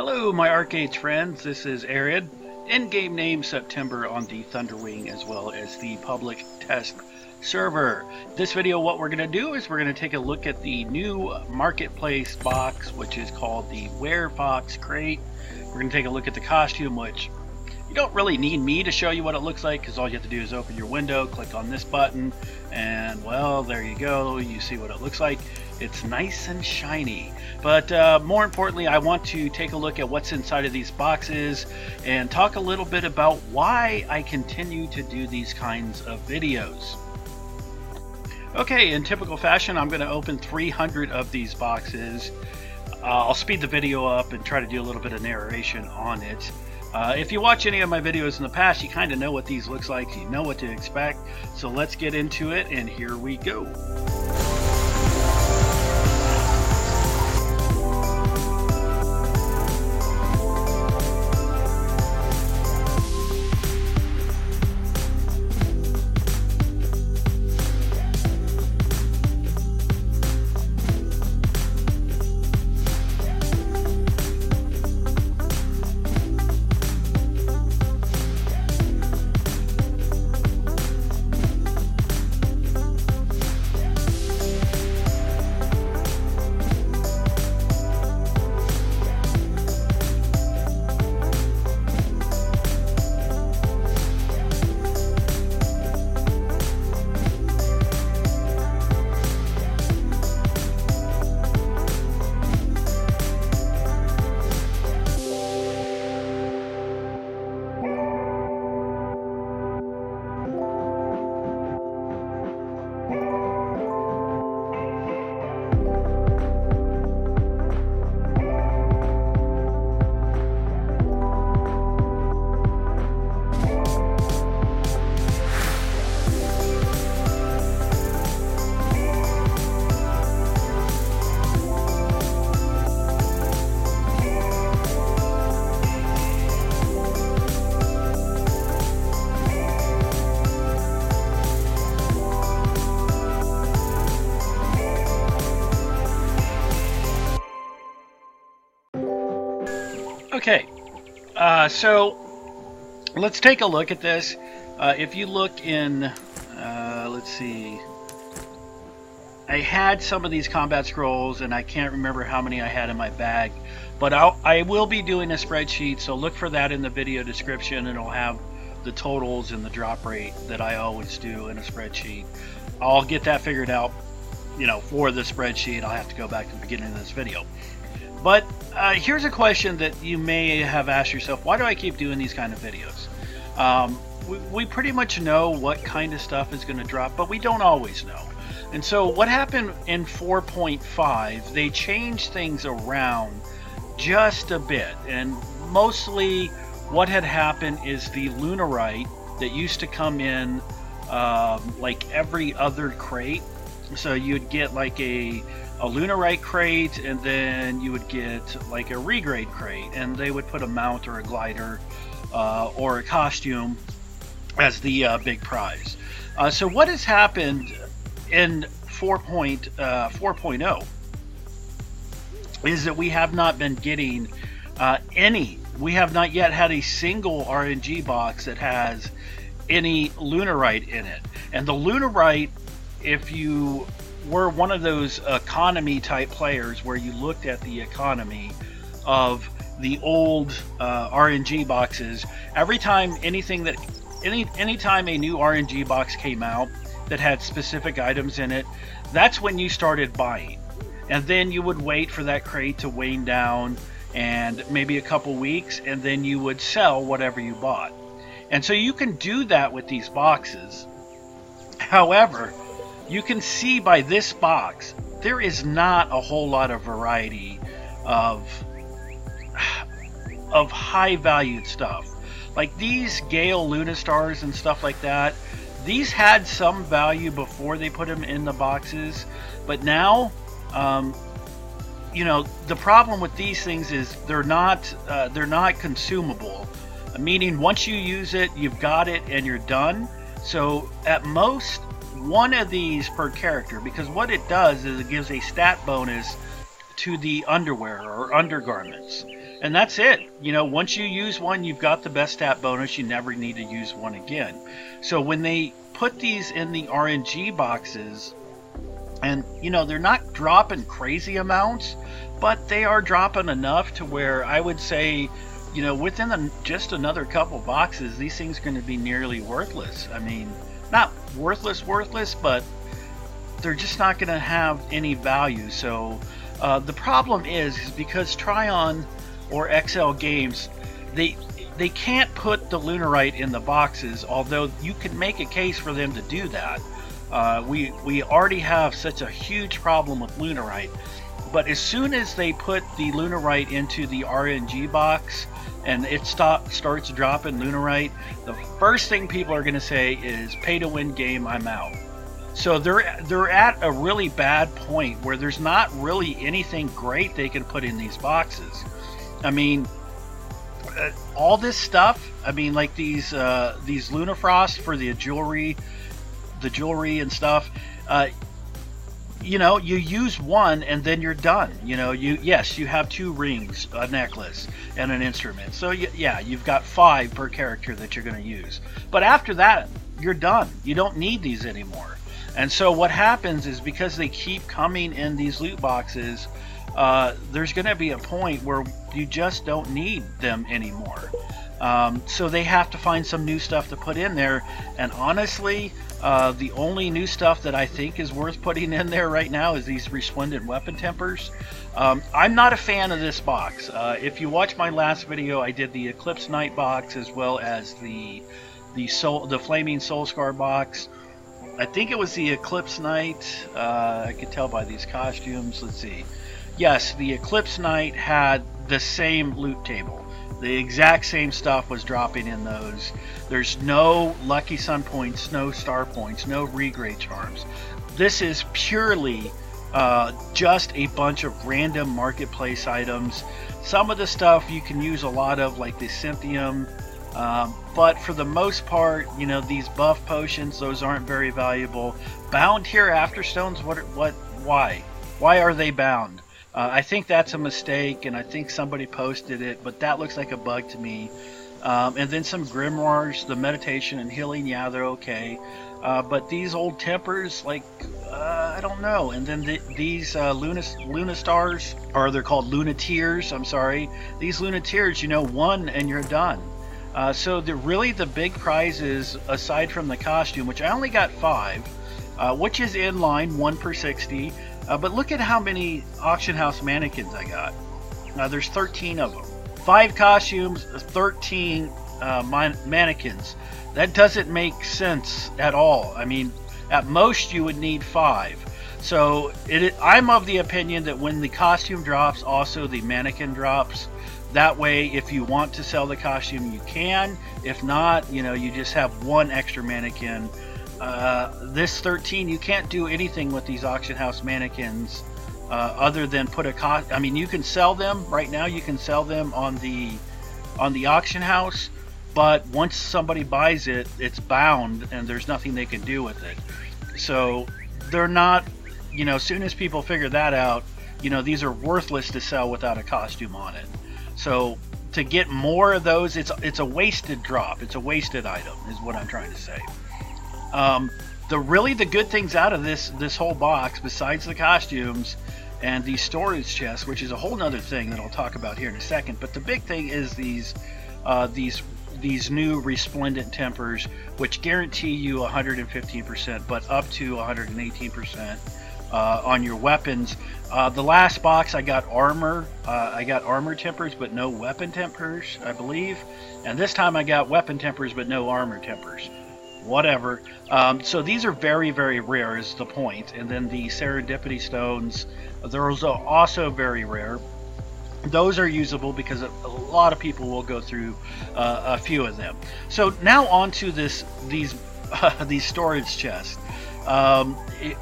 Hello, my Archeage friends. This is Arid. In-game name September on the Thunderwing as well as the public test server. This video, what we're going to do is we're going to take a look at the new marketplace box, which is called the Werefox Crate. We're going to take a look at the costume, which you don't really need me to show you what it looks like, because all you have to do is open your window, click on this button, and well, there you go. You see what it looks like. It's nice and shiny. But more importantly, I want to take a look at what's inside of these boxes and talk a little bit about why I continue to do these kinds of videos. Okay, in typical fashion, I'm going to open 300 of these boxes. I'll speed the video up and try to do a little bit of narration on it. If you watch any of my videos in the past, you kind of know what these looks like, you know what to expect. So let's get into it, and here we go. Okay, so let's take a look at this. If you look in, let's see, I had some of these combat scrolls, and I can't remember how many I had in my bag, but I will be doing a spreadsheet, so look for that in the video description, and it'll have the totals and the drop rate that I always do in a spreadsheet. I'll get that figured out, you know, for the spreadsheet. I'll have to go back to the beginning of this video. But here's a question that you may have asked yourself: why do I keep doing these kind of videos? We pretty much know what kind of stuff is going to drop, but we don't always know. And so what happened in 4.5, they changed things around just a bit. And mostly what had happened is the Lunarite that used to come in like every other crate. So you'd get like a Lunarite crate, and then you would get like a regrade crate, and they would put a mount or a glider or a costume as the big prize. So what has happened in 4.0 is that we have not been getting we have not yet had a single RNG box that has any Lunarite in it. And the Lunarite, if you were one of those economy type players where you looked at the economy of the old RNG boxes, every time anything that anytime a new RNG box came out that had specific items in it, that's when you started buying. And then you would wait for that crate to wane down, and maybe a couple weeks, and then you would sell whatever you bought. And so you can do that with these boxes. However, you can see by this box, there is not a whole lot of variety of high valued stuff. Like these Gale Lunastars and stuff like that, these had some value before they put them in the boxes, but now, you know, the problem with these things is they're not consumable. Meaning once you use it, you've got it and you're done. So at most, one of these per character, because what it does is it gives a stat bonus to the underwear or undergarments. And that's it. You know, once you use one, you've got the best stat bonus. You never need to use one again. So when they put these in the RNG boxes, and you know, they're not dropping crazy amounts, but they are dropping enough to where I would say, you know, within just another couple boxes, these things are going to be nearly worthless. I mean, not worthless, but they're just not going to have any value. So the problem is because Tryon or XL Games, they can't put the Lunarite in the boxes, although you can make a case for them to do that. We already have such a huge problem with Lunarite, but as soon as they put the Lunarite into the RNG box and it starts dropping Lunarite, the first thing people are going to say is pay to win game, I'm out. So they're at a really bad point where there's not really anything great they can put in these boxes. I mean, all this stuff, I mean, like these Lunafrost for the jewelry and stuff, you know, you use one and then you're done. You know, yes, you have 2 rings, a necklace, and an instrument. So yeah, you've got 5 per character that you're going to use. But after that, you're done. You don't need these anymore. And so what happens is, because they keep coming in these loot boxes, there's going to be a point where you just don't need them anymore. So they have to find some new stuff to put in there. And honestly, the only new stuff that I think is worth putting in there right now is these resplendent weapon tempers. I'm not a fan of this box. If you watch my last video, I did the Eclipse Knight box as well as the Flaming Soul Scar box. I think it was the Eclipse Knight. I could tell by these costumes. Let's see. Yes, the Eclipse Knight had the same loot table. The exact same stuff was dropping in those. There's no Lucky Sun points, no star points, no regrade charms. This is purely just a bunch of random marketplace items. Some of the stuff you can use a lot of, like the Cynthium, but for the most part, you know, these buff potions, those aren't very valuable. Bound here Afterstones, why are they bound? I think that's a mistake, and I think somebody posted it, but that looks like a bug to me. And then some grimoires, the meditation and healing, yeah, they're okay. But these old tempers, like, I don't know. And then these Luna Stars, or they're called Lunateers, I'm sorry. These Lunateers, you know, 1 and you're done. So really the big prizes, aside from the costume, which I only got 5, which is in line, 1 per 60. But look at how many auction house mannequins I got. There's 13 of them. 5 costumes, 13 mannequins. That doesn't make sense at all. I mean, at most you would need 5. So I'm of the opinion that when the costume drops, also the mannequin drops. That way, if you want to sell the costume, you can. If not, you know, you just have 1 extra mannequin. This 13, you can't do anything with these auction house mannequins other than put I mean, you can sell them right now. You can sell them on the auction house, but once somebody buys it, it's bound, and there's nothing they can do with it. So they're not, you know, as soon as people figure that out, you know, these are worthless to sell without a costume on it. So to get more of those, it's a wasted drop. It's a wasted item, is what I'm trying to say. The good things out of this whole box, besides the costumes and the storage chests, which is a whole nother thing that I'll talk about here in a second, but the big thing is these new resplendent tempers, which guarantee you 115%, but up to 118% on your weapons. The last box I got armor. I got armor tempers, but no weapon tempers, I believe. And this time I got weapon tempers, but no armor tempers. Whatever. So these are very, very rare is the point. And then the serendipity stones, those are also very rare. Those are usable because a lot of people will go through a few of them. So now on to these storage chests.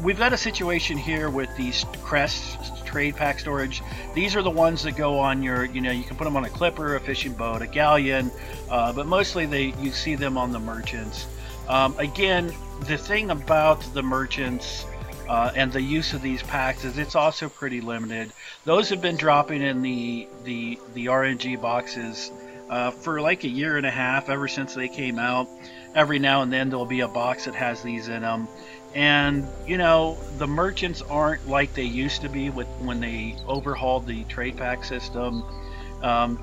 We've got a situation here with these crests trade pack storage. These are the ones that go on your, you know, you can put them on a clipper, a fishing boat, a galleon, but mostly you see them on the merchants. Again, the thing about the merchants, and the use of these packs is it's also pretty limited. Those have been dropping in the RNG boxes for like a year and a half, ever since they came out. Every now and then there'll be a box that has these in them. And, you know, the merchants aren't like they used to be when they overhauled the trade pack system.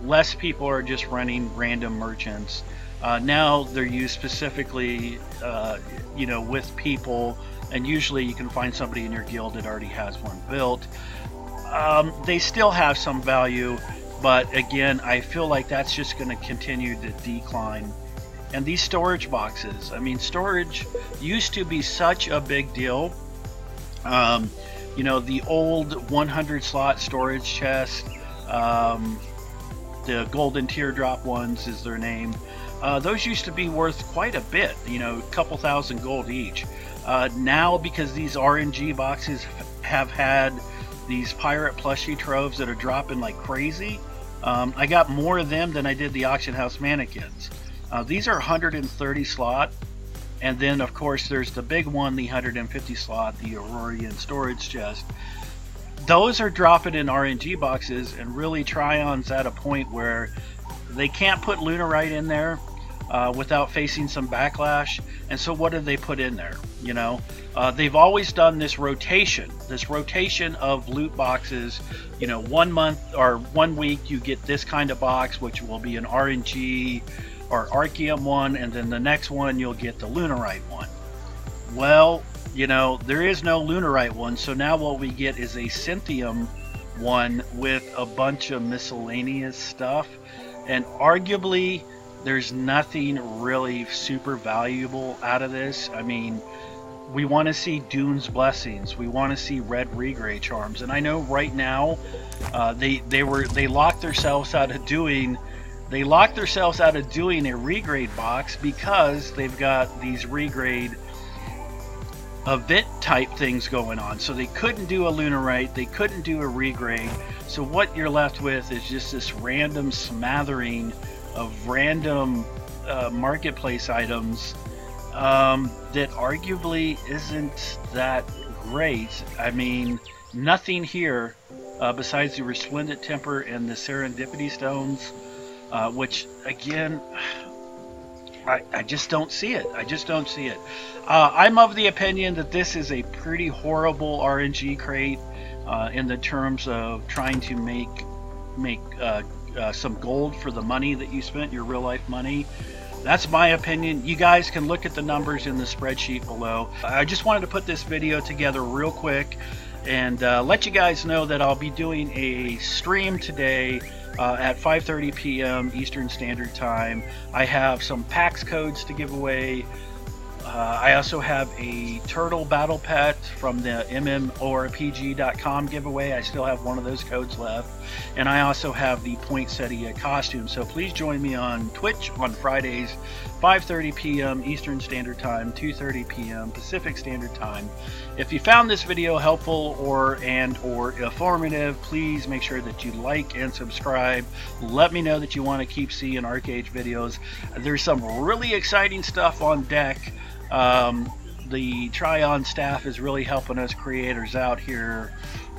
Less people are just running random merchants. Now they're used specifically, you know, with people, and usually you can find somebody in your guild that already has one built. They still have some value, but again, I feel like that's just going to continue to decline. And these storage boxes, I mean, storage used to be such a big deal. You know, the old 100 slot storage chest, the golden teardrop ones is their name. Those used to be worth quite a bit, you know, a couple thousand gold each. Now, because these RNG boxes have had these pirate plushie troves that are dropping like crazy, I got more of them than I did the auction house mannequins. These are 130 slot, and then of course there's the big one, the 150 slot, the Aurorian storage chest. Those are dropping in RNG boxes, and really Tryon's at a point where they can't put Lunarite in there without facing some backlash. And so what do they put in there? You know, they've always done this rotation of loot boxes. You know, 1 month or 1 week you get this kind of box, which will be an RNG or Archeage one, and then the next one you'll get the Lunarite one. Well, you know, there is no Lunarite one, so now what we get is a Cynthium one with a bunch of miscellaneous stuff, and arguably there's nothing really super valuable out of this. I mean, we want to see Dune's Blessings, we want to see Red Regray charms, and I know right now they locked themselves out of doing a regrade box because they've got these regrade event type things going on. So they couldn't do a Lunarite, they couldn't do a regrade. So what you're left with is just this random smattering of random marketplace items that arguably isn't that great. I mean, nothing here besides the Resplendent Temper and the Serendipity Stones, which again, I just don't see it. I just don't see it. I'm of the opinion that this is a pretty horrible RNG crate in the terms of trying to make some gold for the money that you spent, your real life money. That's my opinion. You guys can look at the numbers in the spreadsheet below. I just wanted to put this video together real quick and let you guys know that I'll be doing a stream today at 5:30 p.m. Eastern Standard Time. I have some PAX codes to give away. I also have a turtle battle pet from the MMORPG.com giveaway. I still have one of those codes left. And I also have the Poinsettia costume. So please join me on Twitch on Fridays, 5:30 p.m. Eastern Standard Time, 2:30 p.m. Pacific Standard Time. If you found this video helpful or informative, please make sure that you like and subscribe. Let me know that you want to keep seeing Archeage videos. There's some really exciting stuff on deck. The Tryon staff is really helping us creators out here,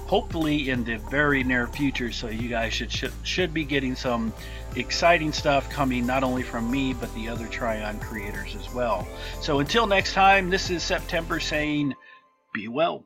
hopefully in the very near future, so you guys should be getting some exciting stuff coming, not only from me but the other Tryon creators as well. So until next time, this is September saying be well.